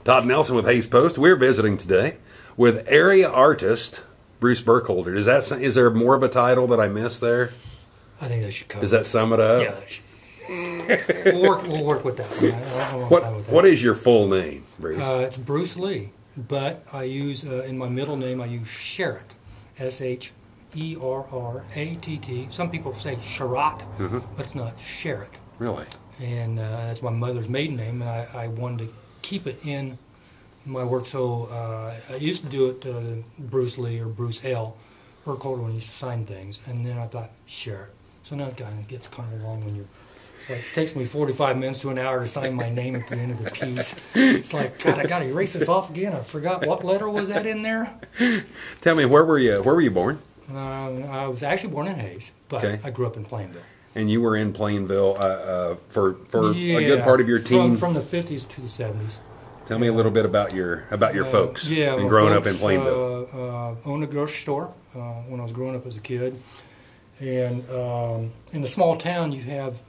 Todd Nelson with Hayes Post. We're visiting today with area artist Bruce Burkholder. Is there more of a title that I missed there? I think that should cover. Does that sum it up? Yeah, that should. We'll work with that one. What is your full name, Bruce? It's Bruce Lee, but I use in my middle name I use Sherratt, Sherratt. Some people say Sherratt, but it's not Sherratt. Really? And that's my mother's maiden name, and I wanted to keep it in my work. So I used to do it Bruce Lee or Bruce L. Burkholder when he used to sign things, and then I thought Sherratt. So now it kind of gets kind of long when you're. It's like, it takes me 45 minutes to an hour to sign my name at the end of the piece. It's like, God, I got to erase this off again. I forgot what letter was that in there. Tell me, where were you born? I was actually born in Hayes, but I grew up in Plainville. And you were in Plainville for a good part of your teen? From the 50s to the 70s. Tell me a little bit about your folks and growing up in Plainville. Owned a grocery store when I was growing up as a kid. And in a small town, you have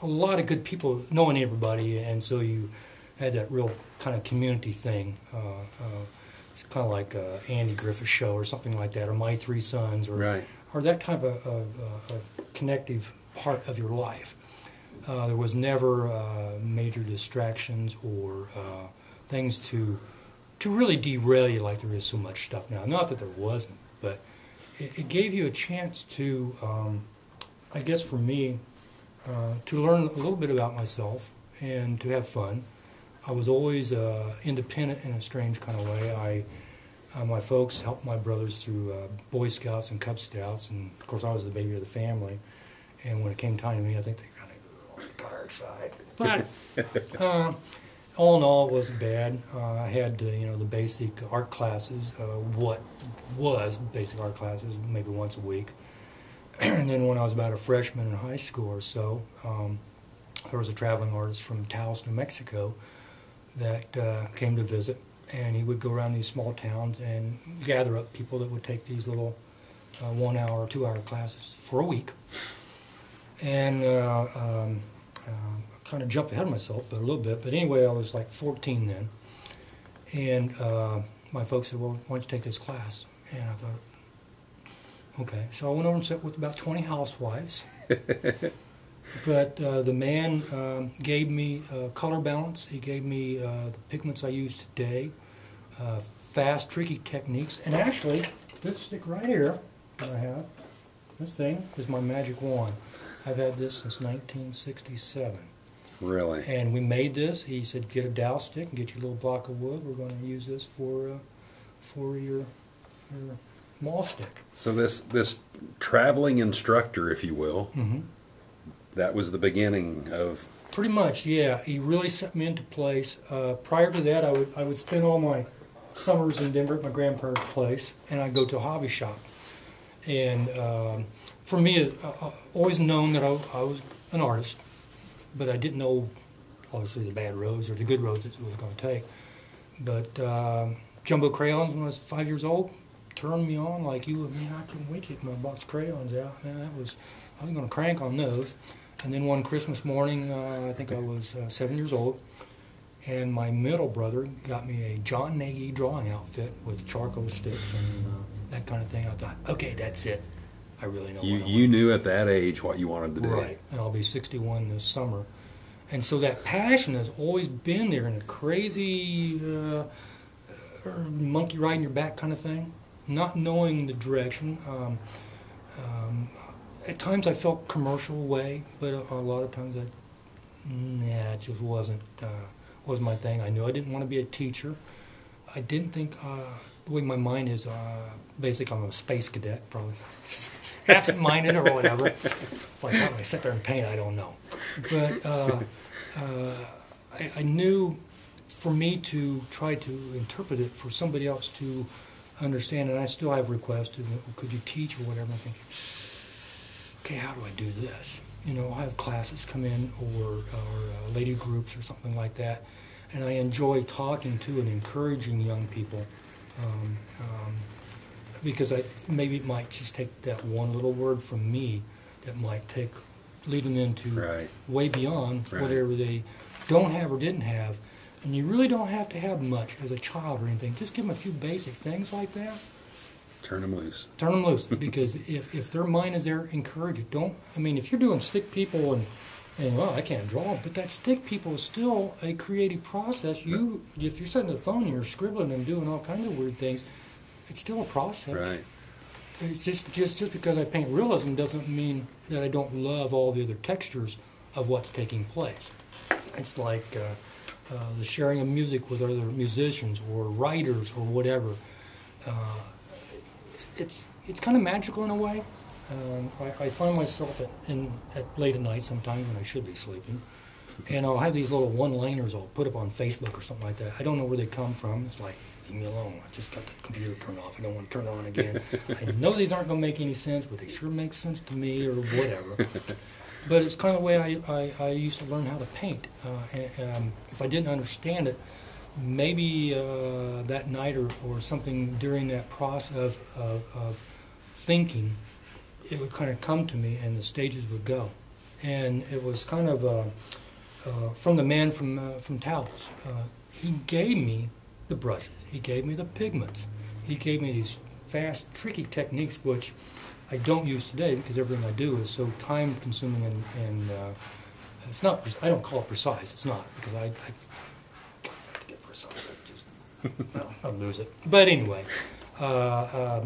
a lot of good people knowing everybody, and so you had that real kind of community thing. It's kind of like Andy Griffith's show or something like that, or My Three Sons, or that kind of a connective part of your life. There was never major distractions or things to really derail you like there is so much stuff now. Not that there wasn't, but it gave you a chance to, I guess for me, to learn a little bit about myself and to have fun. I was always independent in a strange kind of way. My folks helped my brothers through Boy Scouts and Cub Scouts, and of course I was the baby of the family. And when it came time to me, I think they kind of on the tired side. But all in all, it wasn't bad. I had the basic art classes, what was basic art classes, maybe once a week. And then when I was about a freshman in high school or so, there was a traveling artist from Taos, New Mexico that came to visit, and he would go around these small towns and gather up people that would take these little 1 hour or 2 hour classes for a week. And kind of jumped ahead of myself a little bit, but anyway, I was like 14 then, and my folks said, well, why don't you take this class? And I thought, okay. So I went over and sat with about 20 housewives. But the man gave me color balance. He gave me the pigments I use today, fast, tricky techniques. And actually, this stick right here that I have, this thing is my magic wand. I've had this since 1967. Really? And we made this. He said, get a dowel stick and get you a little block of wood. We're going to use this for your maul stick. So this traveling instructor, if you will, that was the beginning of... Pretty much, yeah. He really set me into place. Prior to that, I would spend all my summers in Denver at my grandparents' place, and I'd go to a hobby shop. And for me, I've always known that I was an artist, but I didn't know, obviously, the bad roads or the good roads that it was going to take. But jumbo crayons when I was 5 years old turned me on like you would. Man, I couldn't wait to get my box of crayons out. Man, I was going to crank on those. And then one Christmas morning, I think I was 7 years old, and my middle brother got me a John Nagy drawing outfit with charcoal sticks and that kind of thing. I thought, okay, that's it. I really know what I want. You knew at that age what you wanted to do. Right, and I'll be 61 this summer. And so that passion has always been there in a crazy monkey riding your back kind of thing, not knowing the direction. At times I felt commercial way, but a lot of times it just wasn't my thing. I knew I didn't want to be a teacher. I didn't think, the way my mind is, basically I'm a space cadet, probably absent-minded or whatever. It's like, how do I sit there and paint? I don't know. But I knew for me to try to interpret it for somebody else to understand, and I still have requests, could you teach or whatever. I think, okay, how do I do this? I'll have classes come in or lady groups or something like that, and I enjoy talking to and encouraging young people because maybe it might just take that one little word from me that might lead them into way beyond whatever they don't have or didn't have. And you really don't have to have much as a child or anything. Just give them a few basic things like that. Turn them loose. Turn them loose, because if their mind is there, encourage it. Don't, I mean, if you're doing stick people and well, I can't draw, but that stick people is still a creative process. If you're sitting at the phone and you're scribbling and doing all kinds of weird things, it's still a process. Right. It's just because I paint realism doesn't mean that I don't love all the other textures of what's taking place. It's like the sharing of music with other musicians or writers or whatever. It's kind of magical in a way. I find myself at late at night sometimes when I should be sleeping, and I'll have these little one-liners I'll put up on Facebook or something like that. I don't know where they come from. It's like, leave me alone. I just got the computer turned off. I don't want to turn it on again. I know these aren't going to make any sense, but they sure make sense to me or whatever. But it's kind of the way I used to learn how to paint. If I didn't understand it, maybe that night or something during that process of thinking, it would kind of come to me and the stages would go. And it was kind of from the man from Taos. He gave me the brushes. He gave me the pigments. He gave me these fast, tricky techniques which I don't use today because everything I do is so time-consuming and it's not. I don't call it precise. It's not, because I try to get precise. I just I'll lose it. But anyway, I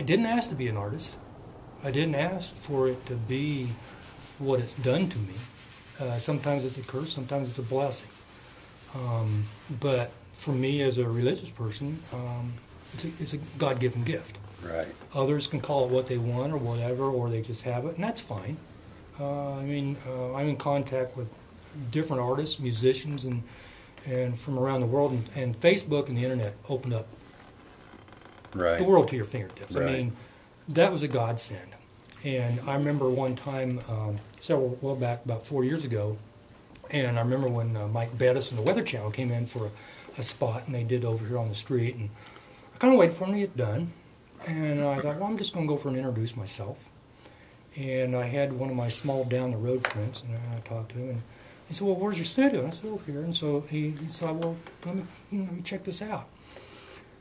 didn't ask to be an artist. I didn't ask for it to be what it's done to me. Sometimes it's a curse, sometimes it's a blessing. But for me as a religious person, it's a God-given gift. Right. Others can call it what they want or whatever, or they just have it, and that's fine. I'm in contact with different artists, musicians, and from around the world, and Facebook and the internet opened up the world to your fingertips. Right. I mean, that was a godsend. And I remember one time, well back, about 4 years ago, and I remember when Mike Bettis and the Weather Channel came in for a spot, and they did over here on the street, and I kind of waited for them to get done, and I thought, well, I'm just going to go for and introduce myself. And I had one of my small down-the-road friends, and I talked to him, and he said, well, where's your studio? And I said, over here. And so he said, well, let me check this out.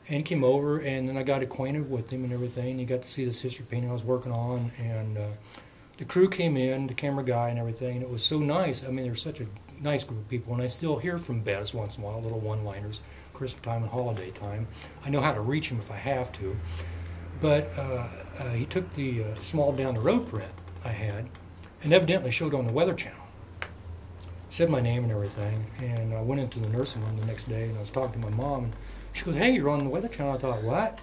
And he came over, and then I got acquainted with him and everything. He got to see this history painting I was working on, and the crew came in, the camera guy and everything, and it was so nice. I mean, they were such a nice group of people, and I still hear from Bettis once in a while, little one-liners, Christmas time and holiday time. I know how to reach him if I have to. But he took the small down-the-road print I had and evidently showed on the Weather Channel. Said my name and everything, and I went into the nursing room the next day, and I was talking to my mom, and she goes, hey, you're on the Weather Channel. I thought, what?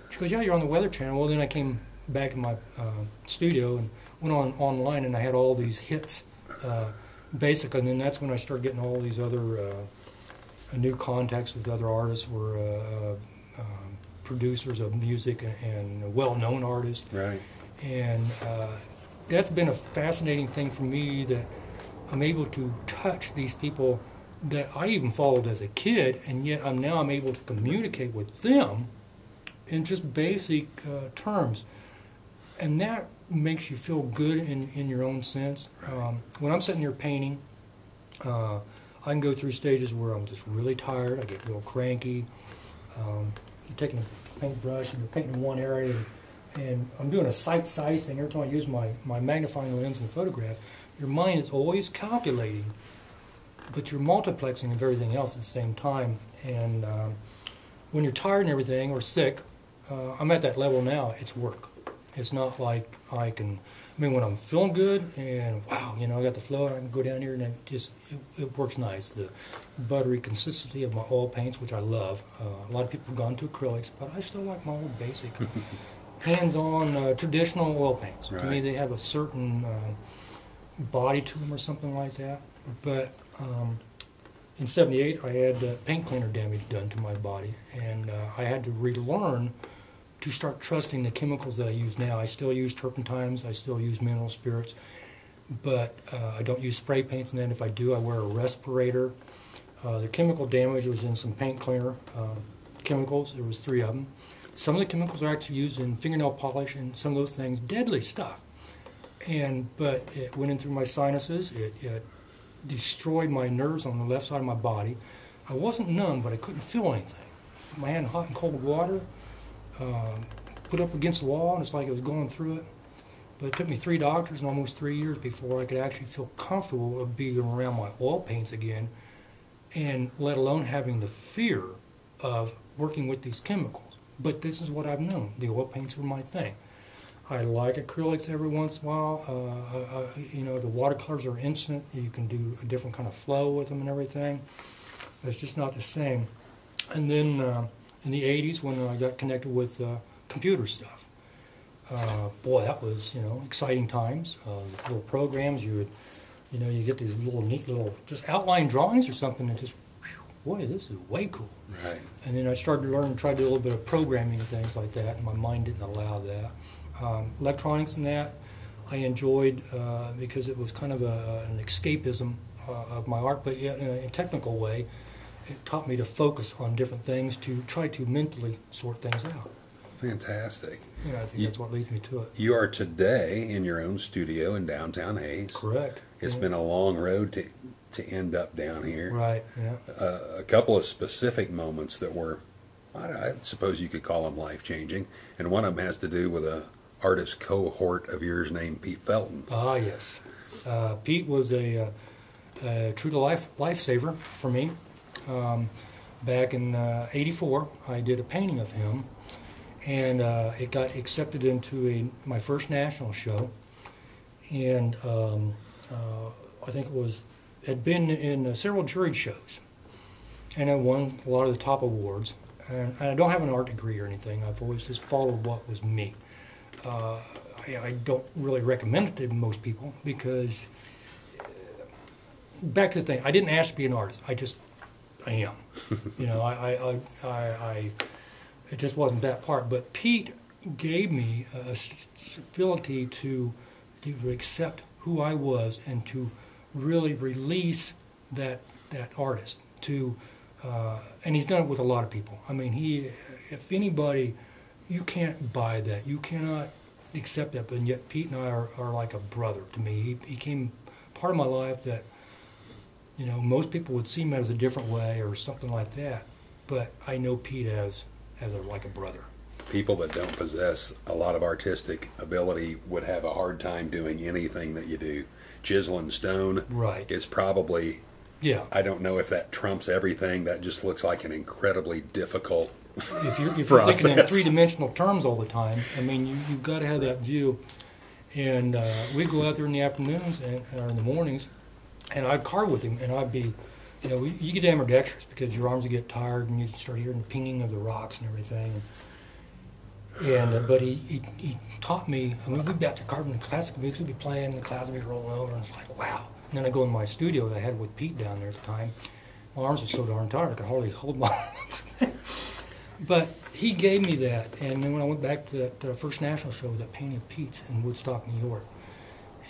She goes, yeah, you're on the Weather Channel. Well, then I came back to my studio and went online, and I had all these hits, basically, and then that's when I started getting all these other new contacts with other artists, were producers of music and well-known artists. Right. And that's been a fascinating thing for me, that I'm able to touch these people that I even followed as a kid, and yet I'm able to communicate with them in just basic terms. And that makes you feel good in your own sense. When I'm sitting here painting, I can go through stages where I'm just really tired, I get real cranky. You're taking a paintbrush and you're painting one area, and I'm doing a sight-size thing. Every time I use my magnifying lens in the photograph, your mind is always calculating, but you're multiplexing of everything else at the same time. And when you're tired and everything, or sick, I'm at that level now, it's work. It's not like when I'm feeling good and wow, I got the flow, I can go down here and it works nice. The buttery consistency of my oil paints, which I love. A lot of people have gone to acrylics, but I still like my old basic hands-on traditional oil paints. Right. To me, they have a certain body to them or something like that. But in '78, I had paint cleaner damage done to my body, and I had to relearn to start trusting the chemicals that I use now. I still use turpentines, I still use mineral spirits, but I don't use spray paints, and then if I do, I wear a respirator. The chemical damage was in some paint cleaner chemicals. There was 3 of them. Some of the chemicals are actually used in fingernail polish and some of those things, deadly stuff. But it went in through my sinuses, it destroyed my nerves on the left side of my body. I wasn't numb, but I couldn't feel anything. My hand in hot and cold water, put up against the wall, and it's like it was going through it. But it took me 3 doctors and almost 3 years before I could actually feel comfortable of being around my oil paints again, and let alone having the fear of working with these chemicals. But this is what I've known. The oil paints were my thing. I like acrylics every once in a while. You know, the watercolors are instant. You can do a different kind of flow with them and everything. It's just not the same. And then in the 80s, when I got connected with computer stuff, boy, that was, you know, exciting times. Little programs, you get these little neat little just outline drawings or something, and just, boy, this is way cool. Right. And then I started to learn, try to do a little bit of programming and things like that, and my mind didn't allow that. Electronics and that I enjoyed because it was kind of an escapism of my art, but yet in a technical way. It taught me to focus on different things to try to mentally sort things out. Fantastic. And I think that's what leads me to it. You are today in your own studio in downtown Hayes. Correct. It's been a long road to end up down here. Right, yeah. A couple of specific moments that were, I suppose you could call them life-changing, and one of them has to do with a artist cohort of yours named Pete Felton. Ah, yes. Pete was a true-to-life lifesaver for me. Back in '84, I did a painting of him, and it got accepted into my first national show, and I think it had been in several juried shows, and I won a lot of the top awards. And I don't have an art degree or anything. I've always just followed what was me. I don't really recommend it to most people because, back to the thing, I didn't ask to be an artist. I am. You know, it just wasn't that part. But Pete gave me a ability to accept who I was and to really release that artist. And he's done it with a lot of people. I mean, if anybody, you can't buy that. You cannot accept that. But yet Pete and I are like a brother to me. He became part of my life that, you know, most people would see him as a different way or something like that, but I know Pete as like a brother. People that don't possess a lot of artistic ability would have a hard time doing anything that you do. Chiseling stone is probably, I don't know if that trumps everything. That just looks like an incredibly difficult If you're thinking in three-dimensional terms all the time, I mean, you've got to have that view. And we'd go out there in the afternoons or in the mornings, and I'd carve with him, and I'd be, you know, you get ambidextrous because your arms would get tired, and you start hearing the pinging of the rocks and everything. And but he taught me. I mean, we'd be out there carving the classical music, we'd be playing, the clouds would be rolling over, and it's like, wow. And then I go in my studio that I had with Pete down there at the time. My arms were so darn tired I could hardly hold my But he gave me that, and then when I went back to that first national show, that painting of Pete's in Woodstock, New York,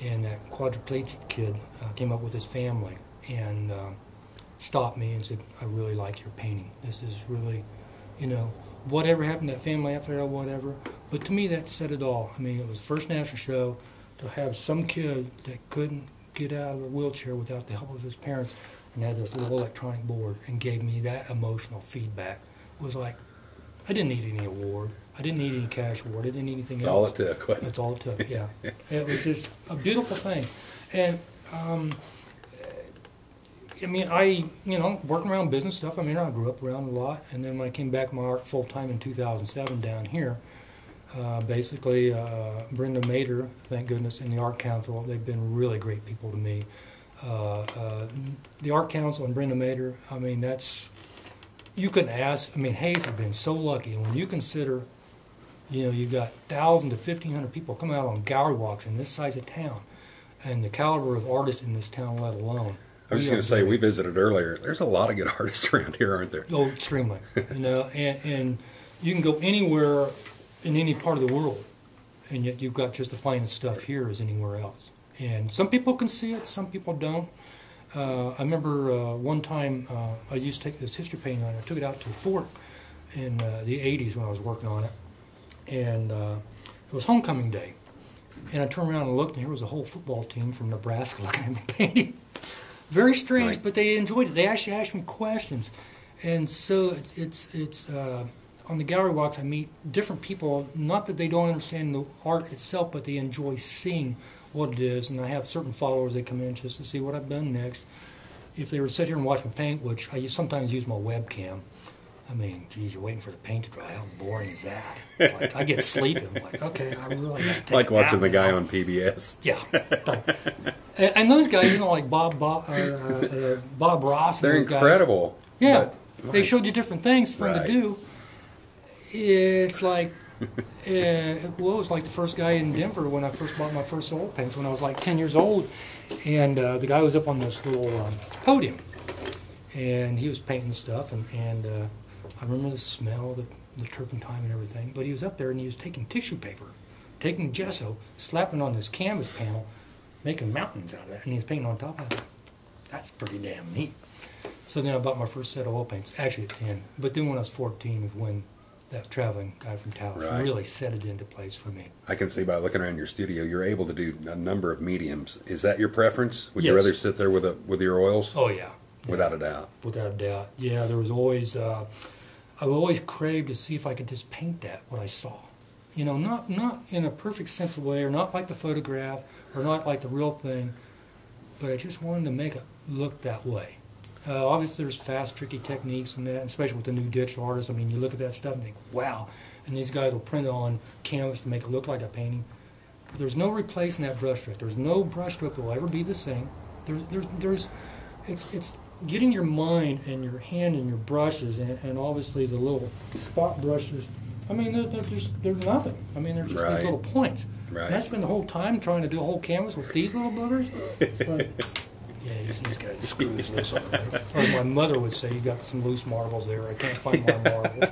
and that quadriplegic kid came up with his family and stopped me and said, I really like your painting. This is really, you know, whatever happened to that family after that, whatever. But to me, that said it all. I mean, it was the first national show to have some kid that couldn't get out of a wheelchair without the help of his parents and had this little electronic board and gave me that emotional feedback. It was like, I didn't need any award. I didn't need any cash award. I didn't need anything else. That's all it took. That's all it took, yeah. It was just a beautiful thing. And, I mean, working around business stuff, I mean, I grew up around a lot. And then when I came back to my art full-time in 2007 down here, basically, Brenda Mader, thank goodness, and the Art Council, they've been really great people to me. The Art Council and Brenda Mader, I mean, that's, you couldn't ask. I mean, Hayes has been so lucky. And when you consider, you know, you've got 1,000 to 1,500 people coming out on gallery walks in this size of town, and the caliber of artists in this town, let alone. I was just going to say, we visited earlier. There's a lot of good artists around here, aren't there? Oh, extremely. You know, and you can go anywhere in any part of the world, and yet you've got just the finest stuff here as anywhere else. And some people can see it, some people don't. I remember one time I used to take this history painting on. I took it out to a fort in the 80s when I was working on it, and it was homecoming day. And I turned around and looked, and here was a whole football team from Nebraska looking at me painting. Very strange, Right. but they enjoyed it. They actually asked me questions. And so it's on the gallery walks, I meet different people, not that they don't understand the art itself, but they enjoy seeing what it is. And I have certain followers that come in just to see what I've done next. If they were to sit here and watch me paint, which I sometimes use my webcam, I mean, geez, you're waiting for the paint to dry. How boring is that? It's like, I get sleepy. I'm like, okay, I really got to take Like a watching nap the guy now. on PBS. Yeah. And those guys, like Bob Ross and They're those guys. incredible. Yeah. But, They showed you different things for them to Right. do. It's like, it was like the first guy in Denver when I first bought my first oil paints when I was like 10 years old. And the guy was up on this little podium. And he was painting stuff. And I remember the smell, the turpentine and everything. But he was up there and he was taking tissue paper, taking gesso, slapping on this canvas panel, making mountains out of that. And he was painting on top of it. That's pretty damn neat. So then I bought my first set of oil paints, actually at 10. But then when I was 14 was when that traveling guy from Taos Right. really set it into place for me. I can see by looking around your studio, you're able to do a number of mediums. Is that your preference? Would you Yes. rather sit there with your oils? Oh, yeah. Without a doubt. Without a doubt. Yeah, there was always, I would always crave to see if I could just paint that, what I saw. You know, not in a perfect sense of way, or not like the photograph, or not like the real thing, but I just wanted to make it look that way. Obviously, there's fast, tricky techniques and that, especially with the new digital artists. I mean, you look at that stuff and think, wow. And these guys will print it on canvas to make it look like a painting. But there's no replacing that brush stroke. There's no brush stroke that will ever be the same. It's getting your mind and your hand and your brushes and obviously the little spot brushes. I mean, they're nothing. I mean, they're just Right. these little points. Right. And I spend the whole time trying to do a whole canvas with these little boogers. It's like, yeah, these guys screws loose on me. Or my mother would say, you got some loose marbles there. I can't find my marbles.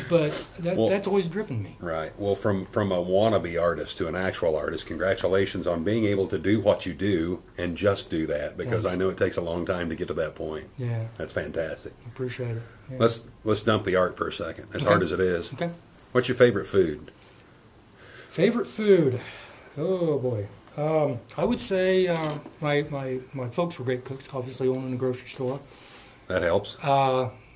But that's always driven me. Right. Well, from a wannabe artist to an actual artist, congratulations on being able to do what you do and just do that, because Thanks. I know it takes a long time to get to that point. Yeah, That's fantastic. I appreciate it. Yeah. Let's dump the art for a second, as Okay. hard as it is. Okay. What's your favorite food? Favorite food? Oh boy. I would say my folks were great cooks. Obviously, owning a grocery store. That helps.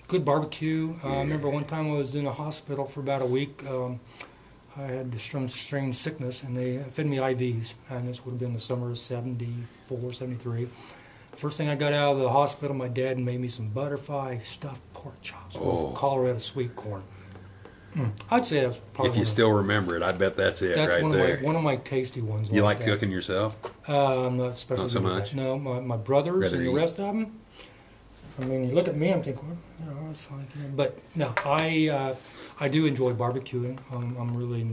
Good barbecue. Yeah. I remember one time I was in a hospital for about a week. I had some strange sickness, and they fed me IVs. And this would have been the summer of '74, '73. First thing I got out of the hospital, my dad made me some butterfly stuffed pork chops with Colorado sweet corn. I'd say that's probably If you still remember it, I bet that's it that's right one there. of my tasty ones. You like that. cooking yourself? I'm not especially Not so good at much? that. No, my brothers Rather and the eat. rest of them. I mean, you look at me, I'm thinking, well, you know, it's like, yeah. But no, I do enjoy barbecuing. I'm really,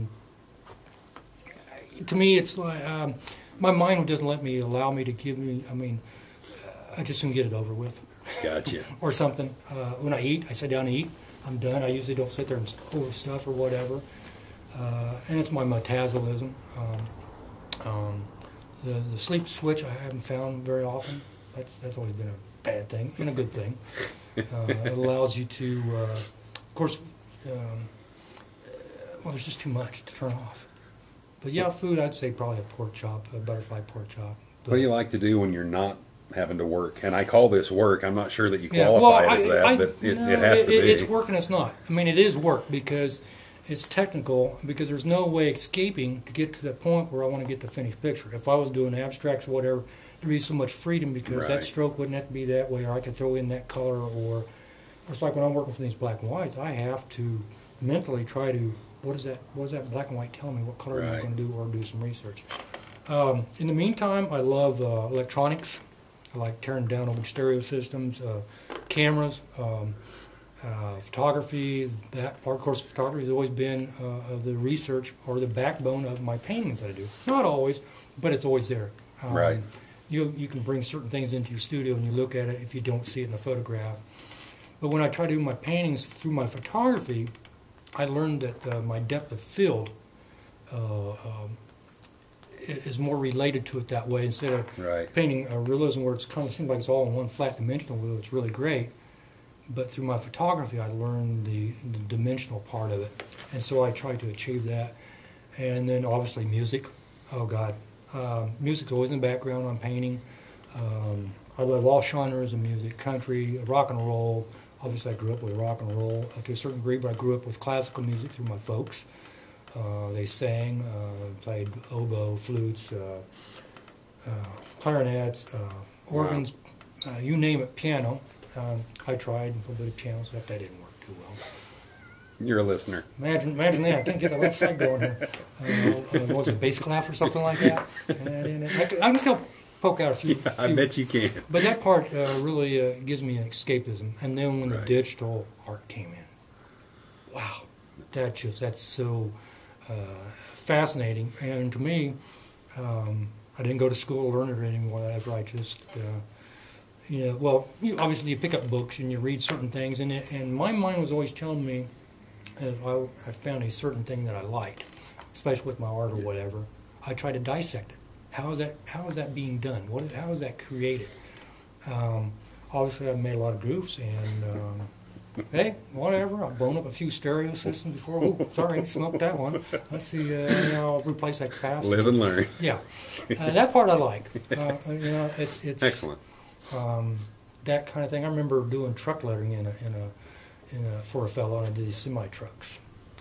to me, it's like my mind doesn't allow me to give me. I mean, I just soon get it over with. Gotcha. Or something. When I eat, I sit down and eat. I'm done. I usually don't sit there and over stuff or whatever. And it's my metabolism. The sleep switch I haven't found very often. That's always been a bad thing and a good thing. It allows you to, of course, well, there's just too much to turn off. But yeah, food, I'd say probably a pork chop, a butterfly pork chop. But, What do you like to do when you're not having to work? And I call this work. I'm not sure that you yeah, qualify well, it as that, but it has to be. It's work and it's not. I mean, it is work because it's technical, because there's no way escaping to get to the point where I want to get the finished picture. If I was doing abstracts or whatever, there'd be so much freedom because Right. that stroke wouldn't have to be that way, or I could throw in that color, or it's like when I'm working for these black and whites, I have to mentally try to, what is that black and white telling me? What color am I Right. going to do, or do some research. In the meantime, I love electronics. I like tearing down old stereo systems, cameras, photography. That part, of course, photography has always been the research or the backbone of my paintings that I do. Not always, but it's always there. Right. You can bring certain things into your studio and you look at it if you don't see it in the photograph. But when I try to do my paintings through my photography, I learned that my depth of field is more related to it that way. Instead of Right. painting a realism where it's kind of seems like it's all in one flat dimensional wheel, it's really great. But through my photography, I learned the dimensional part of it, and so I try to achieve that. And then obviously music. Oh God, music's always in the background. I'm painting. I love all genres of music, country, rock and roll. Obviously, I grew up with rock and roll to a certain degree, but I grew up with classical music through my folks. They sang, played oboe, flutes, clarinets, organs, you name it, piano. I tried a little bit of piano, except that didn't work too well. You're a listener. Imagine that. I can't get the left side going here. What was it, bass clef or something like that? I can still poke out a few. Yeah, I bet you can. But that part really gives me an escapism. And then when the digital art came in, wow, that's so fascinating. And to me, I didn't go to school or learn it anymore. I just, obviously you pick up books and you read certain things, and my mind was always telling me, if I found a certain thing that I liked, especially with my art or whatever, I try to dissect it. How is that being done? How is that created? Obviously, I've made a lot of goofs, and hey, whatever. I've blown up a few stereo systems before. Oh, sorry, smoked that one. Let's see. I'll replace that capacity. Live and learn. Yeah, that part I like. It's excellent. That kind of thing. I remember doing truck lettering for a fellow, and I did these semi trucks,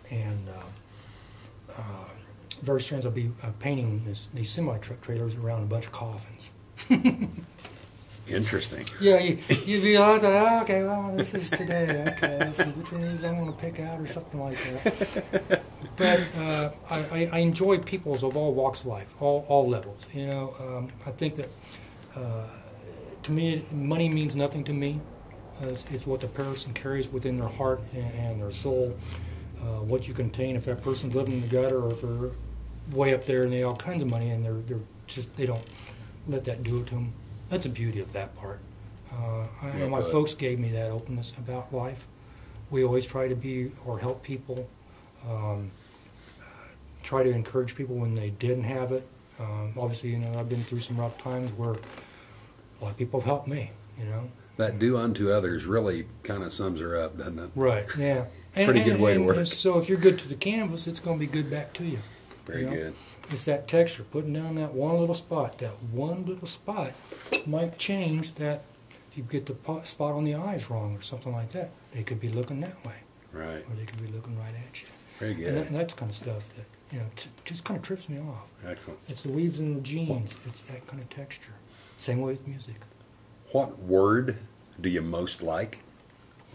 and very strange. I'll be painting these semi truck trailers around a bunch of coffins. Interesting. Yeah, you'd be like, okay, well, this is today. Okay, let's see which one of these I'm going to pick out or something like that. But I enjoy peoples of all walks of life, all levels. I think that to me, money means nothing to me. It's what the person carries within their heart and their soul, what you contain. If that person's living in the gutter, or if they're way up there and they have all kinds of money and they don't let that do it to them. That's the beauty of that part. My folks gave me that openness about life. We always try to be or help people, try to encourage people when they didn't have it. Obviously, I've been through some rough times where a lot of people have helped me, That do unto others really kind of sums her up, doesn't it? Right, yeah. Pretty good way to work. So if you're good to the canvas, it's going to be good back to you. Very good. It's that texture, putting down that one little spot. That one little spot might change that. If you get the spot on the eyes wrong or something like that, they could be looking that way. Right. Or they could be looking right at you. Very good. And that's the kind of stuff that, just kind of trips me off. Excellent. It's the weaves in the jeans. It's that kind of texture. Same way with music. What word do you most like?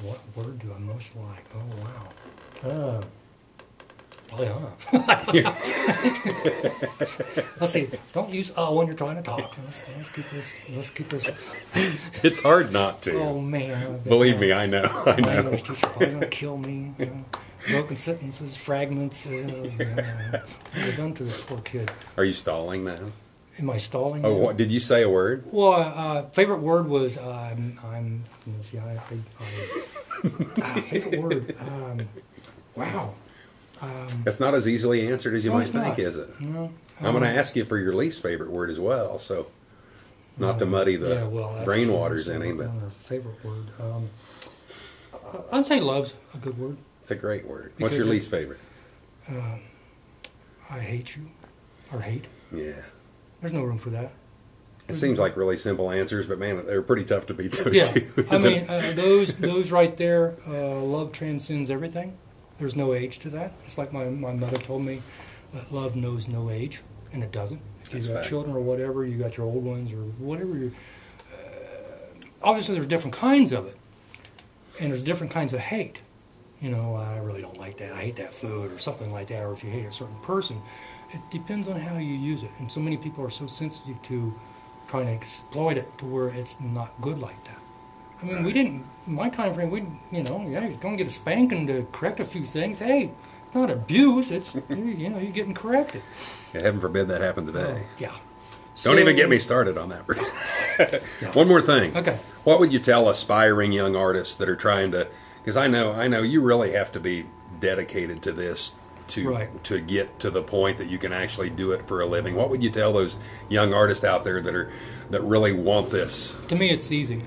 What word do I most like? Oh, wow. Let's see. Don't use when you're trying to talk. Let's keep this. It's hard not to. Oh man! Believe me, I know. My English teacher probably gonna kill me. Broken sentences, fragments. They're done to this poor kid. Are you stalling now? Am I stalling? Oh, what, did you say a word? Well, favorite word was let's see. Favorite word. Wow. It's not as easily answered as you might think, is it? No. I'm going to ask you for your least favorite word as well, so not to muddy the brain waters any. But favorite word. I'd say love's a good word. It's a great word. What's your least favorite? I hate you, or hate. Yeah. There's no room for that. It seems like really simple answers, but man, they're pretty tough to beat those two. I mean, those right there, love transcends everything. There's no age to that. It's like my mother told me that love knows no age, and it doesn't. If you've got children or whatever, you got your old ones or whatever. Obviously, there's different kinds of it, and there's different kinds of hate. I really don't like that. I hate that food or something like that, or if you hate a certain person. It depends on how you use it, and so many people are so sensitive to trying to exploit it to where it's not good like that. I mean, we didn't, in my time frame, you're going to get a spanking to correct a few things. Hey, it's not abuse, it's, you're getting corrected. Yeah, heaven forbid that happened today. Yeah. Don't even get me started on that. Yeah. One more thing. Okay. What would you tell aspiring young artists that are trying to, because I know you really have to be dedicated to this to get to the point that you can actually do it for a living. What would you tell those young artists out there that really want this? To me, it's easy.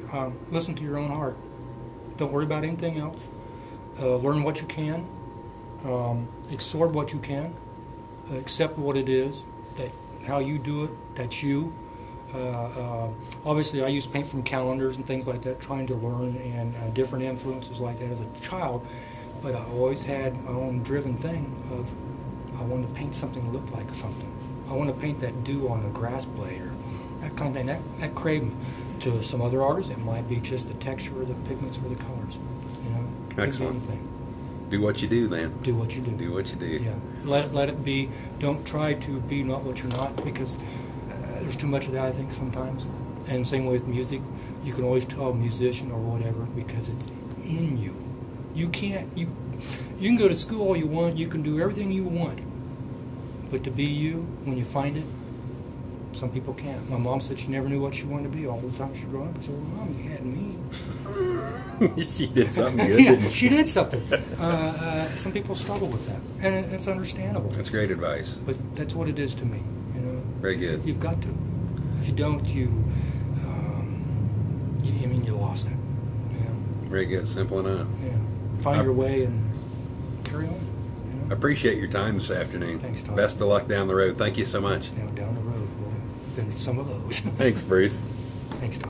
Listen to your own heart. Don't worry about anything else. Learn what you can. Absorb what you can. Accept what it is. How you do it. That's you. Obviously, I used to paint from calendars and things like that, trying to learn and different influences like that as a child. But I always had my own driven thing of I wanted to paint something that looked like something. I want to paint that dew on a grass blade or that kind of thing. That craved me. To some other artists, it might be just the texture or the pigments or the colors. You know, it could be anything. Do what you do, then. Do what you do. Do what you do. Yeah. Let it be. Don't try to be not what you're not, because there's too much of that, I think, sometimes. And same way with music. You can always tell a musician or whatever because it's in you. You can't. You can go to school all you want. You can do everything you want. But to be you, when you find it, some people can't. My mom said she never knew what she wanted to be all the time she grew up. I said, well, Mom, you had me. She did something good, yeah, didn't she? She did something. Some people struggle with that, and it's understandable. That's great advice. But that's what it is to me, you know. Very good. You've got to. If you don't, you lost it. Yeah. Very good. Simple enough. Yeah. Find your way and carry on. You know? I appreciate your time this afternoon. Thanks, Tom. Best of luck down the road. Thank you so much. Down the road, boy. Been some of those. Thanks, Bruce. Thanks, Tom.